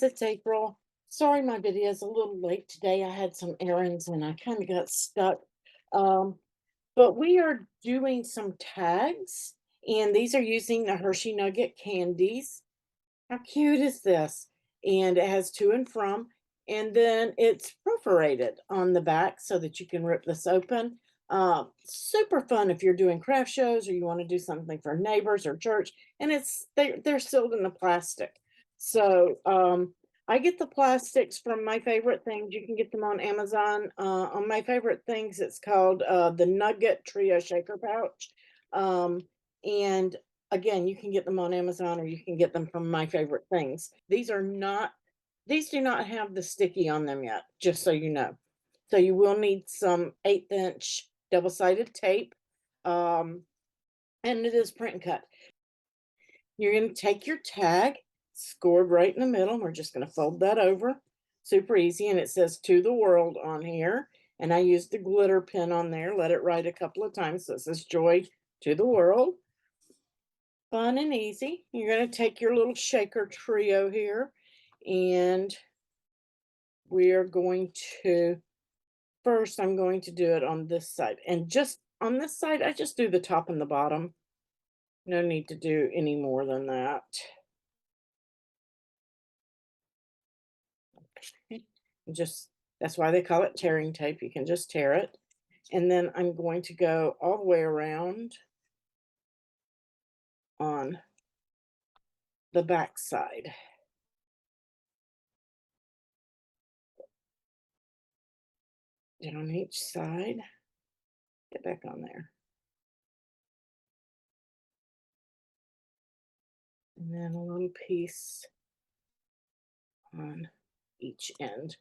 it's April. Sorry, my video is a little late today. I had some errands and I kind of got stuck. Um, but we are doing some tags, and these are using the Hershey Nugget candies. How cute is this? And it has to and from, and then it's perforated on the back so that you can rip this open. Super fun if you're doing craft shows or you want to do something for neighbors or church, and they're sealed in the plastic. So I get the plastics from My Favorite Things. You can get them on Amazon. On My Favorite Things, it's called the Nugget Trio Shaker Pouch. And again, you can get them on Amazon or you can get them from My Favorite Things. These do not have the sticky on them yet, just so you know. So you will need some 1/8" double-sided tape, um, and it is print and cut. You're gonna take your tag, scored right in the middle, and we're just gonna fold that over. Super easy, and it says "To the World" on here, and I used the glitter pen on there, let it write a couple of times, so it says "Joy to the World." Fun and easy. You're going to take your little shaker trio here, and we are going to, first I'm going to do it on this side. And just on this side, I just do the top and the bottom. No need to do any more than that. Okay. Just, that's why they call it tearing tape. You can just tear it. And then I'm going to go all the way around on the back side. Down each side. Get back on there. And then a little piece on each end.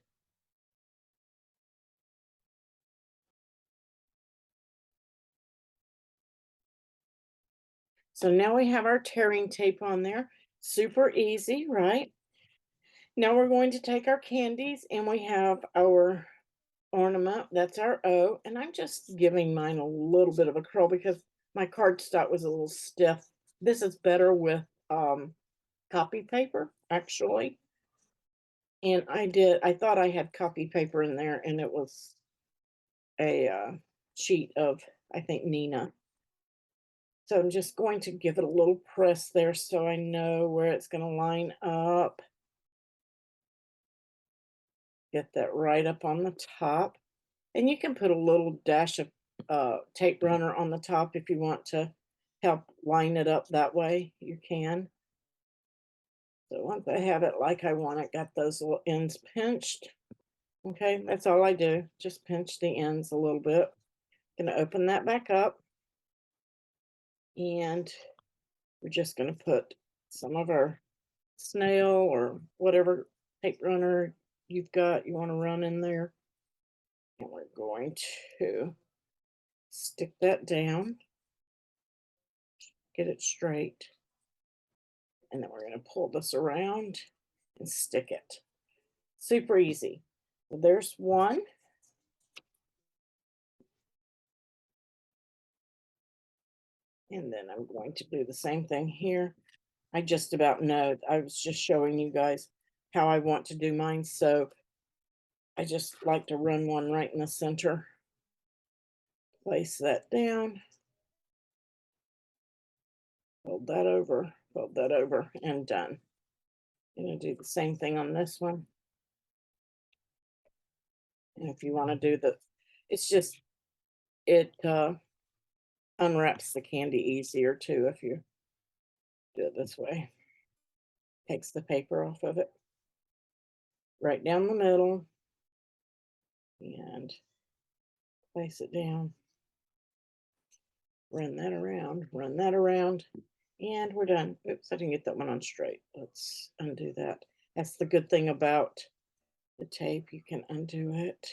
So now we have our tearing tape on there. Super easy, right? Now we're going to take our candies, and we have our ornament. That's our O. And I'm just giving mine a little bit of a curl because my cardstock was a little stiff. This is better with copy paper, actually. And I thought I had copy paper in there, and it was a sheet of, I think, Nina. So I'm just going to give it a little press there so I know where it's going to line up. Get that right up on the top. And you can put a little dash of tape runner on the top if you want to help line it up that way. You can. So once I have it like I want it, got those little ends pinched. Okay, that's all I do. Just pinch the ends a little bit. Gonna open that back up. And we're just gonna put some of our snail or whatever tape runner you've got you want to run in there. And we're going to stick that down, get it straight, and then we're going to pull this around and stick it. Super easy. So there's one. And then I'm going to do the same thing here. I just about know. I was just showing you guys how I want to do mine. So I just like to run one right in the center. Place that down. Fold that over, and done. I'm going to do the same thing on this one. And if you want to do it's just, it unwraps the candy easier too if you do it this way. Takes the paper off of it. Right down the middle. And place it down. Run that around, and we're done. Oops, I didn't get that one on straight. Let's undo that. That's the good thing about the tape. You can undo it.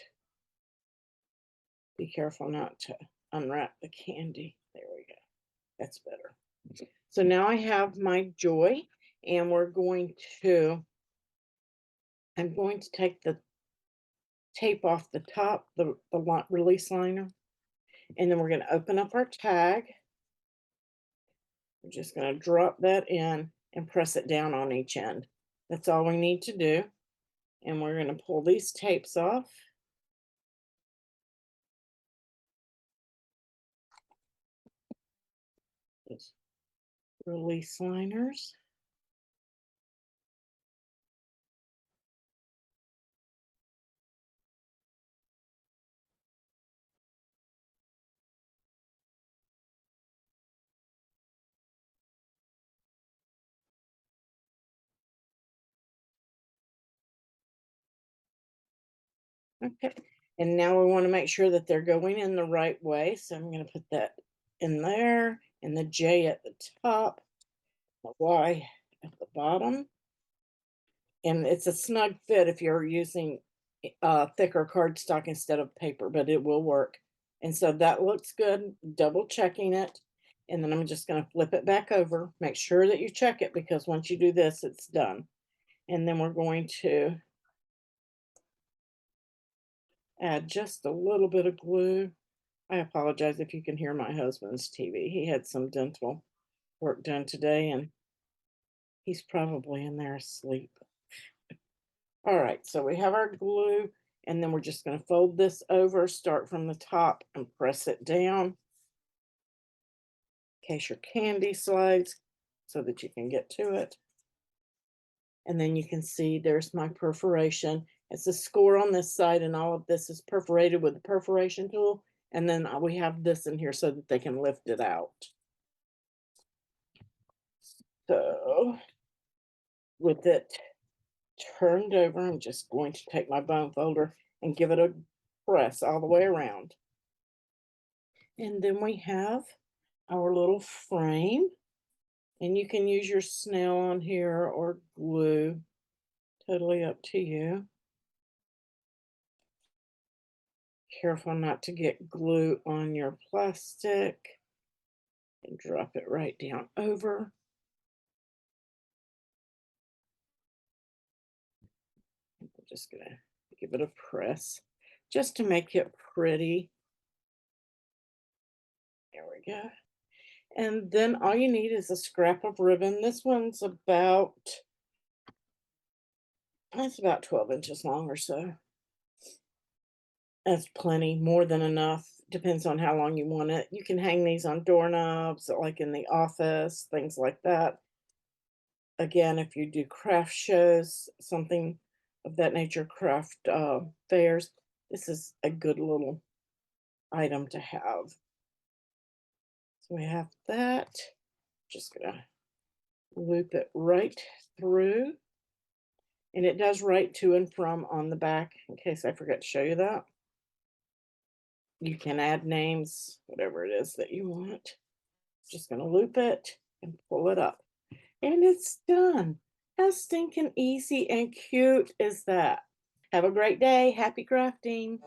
Be careful not to unwrap the candy. There we go. That's better. So now I have my joy, and I'm going to take the tape off the top, the release liner, and then we're going to open up our tag. We're just going to drop that in and press it down on each end. That's all we need to do. And we're going to pull these tapes off. These release liners. Okay, and now we want to make sure that they're going in the right way. So I'm going to put that in there, and the J at the top, the Y at the bottom. And it's a snug fit if you're using thicker cardstock instead of paper, but it will work. And so that looks good, double checking it. And then I'm just going to flip it back over. Make sure that you check it, because once you do this, it's done. And then we're going to add just a little bit of glue. I apologize if you can hear my husband's TV. He had some dental work done today, and he's probably in there asleep. All right, so we have our glue, and then we're just going to fold this over, start from the top and press it down in case your candy slides so that you can get to it. And then you can see there's my perforation. It's a score on this side, and all of this is perforated with the perforation tool. And then we have this in here so that they can lift it out. So with it turned over, I'm just going to take my bone folder and give it a press all the way around. And then we have our little frame, and you can use your snail on here or glue, totally up to you. Careful not to get glue on your plastic, and drop it right down over. I'm just gonna give it a press just to make it pretty. There we go. And then all you need is a scrap of ribbon. This one's about, it's about 12 inches long or so. That's plenty, more than enough. Depends on how long you want it. You can hang these on doorknobs, like in the office, things like that. Again, if you do craft shows, something of that nature, craft fairs, this is a good little item to have. So we have that. Just gonna loop it right through. And it does write to and from on the back, in case I forgot to show you that. You can add names, whatever it is that you want. Just gonna loop it and pull it up. And it's done. How stinking easy and cute is that? Have a great day. Happy crafting.